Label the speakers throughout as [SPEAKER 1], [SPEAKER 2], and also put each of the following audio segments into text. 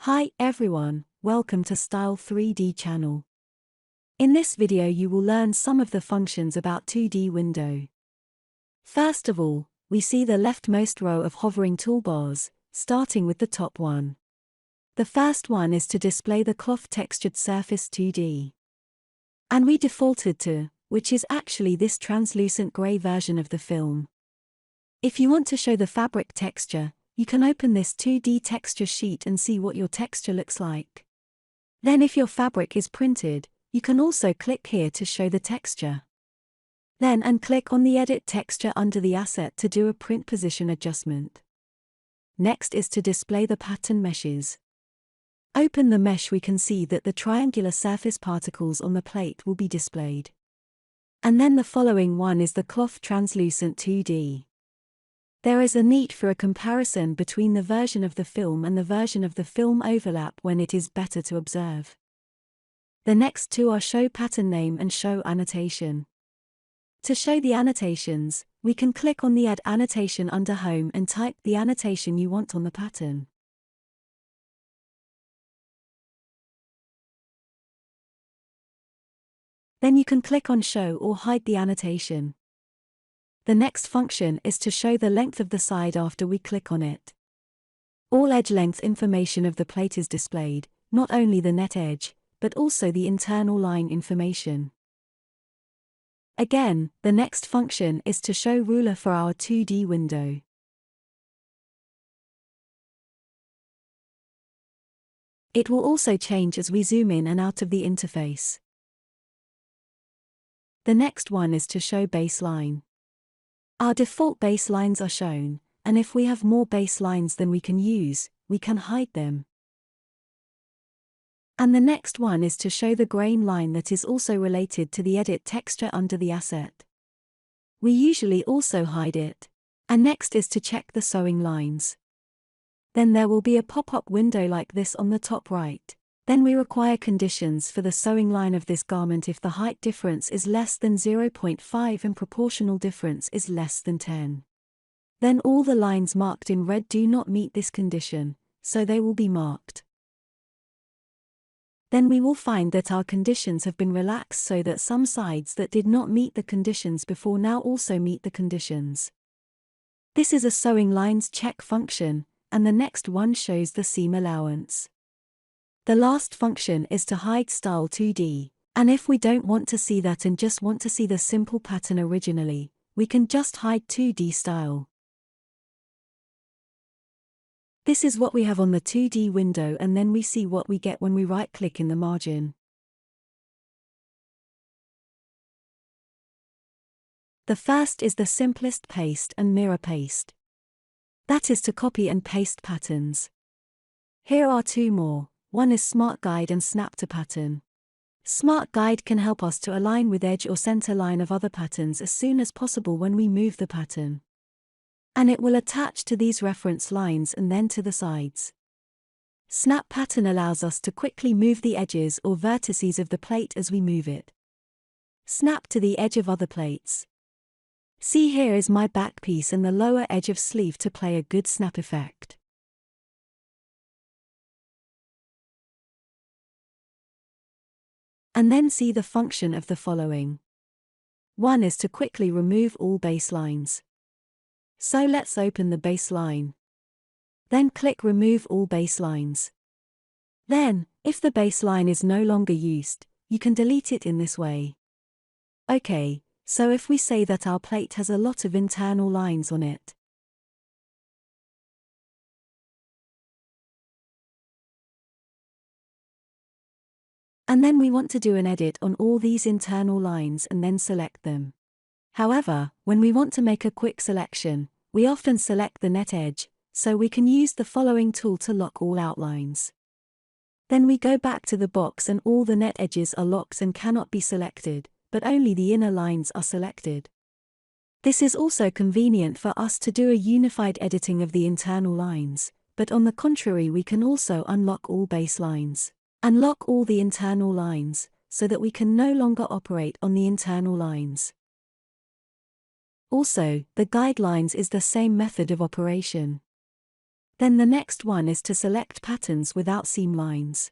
[SPEAKER 1] Hi everyone, welcome to Style3D channel. In this video you will learn some of the functions about 2D window. First of all, we see the leftmost row of hovering toolbars, starting with the top one. The first one is to display the cloth textured surface 2D. And we defaulted to, which is actually this translucent grey version of the film. If you want to show the fabric texture, you can open this 2D texture sheet and see what your texture looks like. Then if your fabric is printed, you can also click here to show the texture. Then click on the Edit Texture under the asset to do a print position adjustment. Next is to display the pattern meshes. Open the mesh, we can see that the triangular surface particles on the plate will be displayed. And then the following one is the cloth translucent 2D. There is a need for a comparison between the version of the film and the version of the film overlap when it is better to observe. The next two are show pattern name and show annotation. To show the annotations, we can click on the Add Annotation under Home and type the annotation you want on the pattern. Then you can click on Show or hide the annotation. The next function is to show the length of the side after we click on it. All edge length information of the plate is displayed, not only the net edge, but also the internal line information. Again, the next function is to show ruler for our 2D window. It will also change as we zoom in and out of the interface. The next one is to show baseline. Our default baselines are shown, and if we have more baselines than we can use, we can hide them. And the next one is to show the grain line that is also related to the edit texture under the asset. We usually also hide it. And next is to check the sewing lines. Then there will be a pop-up window like this on the top right. Then we require conditions for the sewing line of this garment if the height difference is less than 0.5 and proportional difference is less than 10. Then all the lines marked in red do not meet this condition, so they will be marked. Then we will find that our conditions have been relaxed so that some sides that did not meet the conditions before now also meet the conditions. This is a sewing lines check function, and the next one shows the seam allowance. The last function is to hide Style3D, and if we don't want to see that and just want to see the simple pattern originally, we can just hide 2D style. This is what we have on the 2D window, and then we see what we get when we right-click in the margin. The first is the simplest paste and mirror paste. That is to copy and paste patterns. Here are two more. One is Smart Guide and Snap to Pattern. Smart Guide can help us to align with edge or center line of other patterns as soon as possible when we move the pattern. And it will attach to these reference lines and then to the sides. Snap Pattern allows us to quickly move the edges or vertices of the plate as we move it. Snap to the edge of other plates. See, here is my back piece and the lower edge of sleeve to play a good snap effect. And then see the function of the following. One is to quickly remove all baselines. So let's open the baseline. Then click Remove all baselines. Then, if the baseline is no longer used, you can delete it in this way. Okay, so if we say that our plate has a lot of internal lines on it, and then we want to do an edit on all these internal lines and then select them. However, when we want to make a quick selection, we often select the net edge, so we can use the following tool to lock all outlines. Then we go back to the box and all the net edges are locked and cannot be selected, but only the inner lines are selected. This is also convenient for us to do a unified editing of the internal lines, but on the contrary we can also unlock all baselines. Unlock all the internal lines, so that we can no longer operate on the internal lines. Also, the guidelines is the same method of operation. Then the next one is to select patterns without seam lines.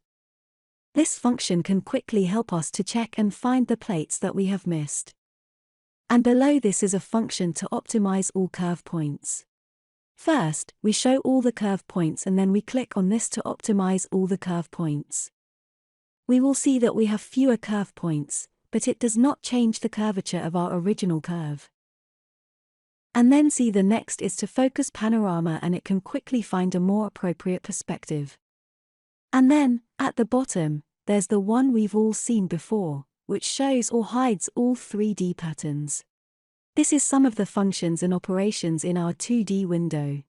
[SPEAKER 1] This function can quickly help us to check and find the plates that we have missed. And below this is a function to optimize all curve points. First, we show all the curve points and then we click on this to optimize all the curve points. We will see that we have fewer curve points, but it does not change the curvature of our original curve. And then see the next is to focus panorama, and it can quickly find a more appropriate perspective. And then, at the bottom, there's the one we've all seen before, which shows or hides all 3D patterns. This is some of the functions and operations in our 2D window.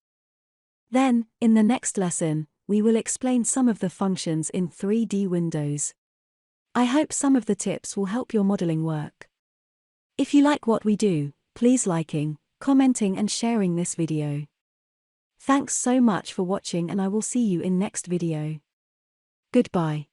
[SPEAKER 1] Then, in the next lesson, we will explain some of the functions in 3D windows. I hope some of the tips will help your modeling work. If you like what we do, please liking, commenting and sharing this video. Thanks so much for watching, and I will see you in next video. Goodbye.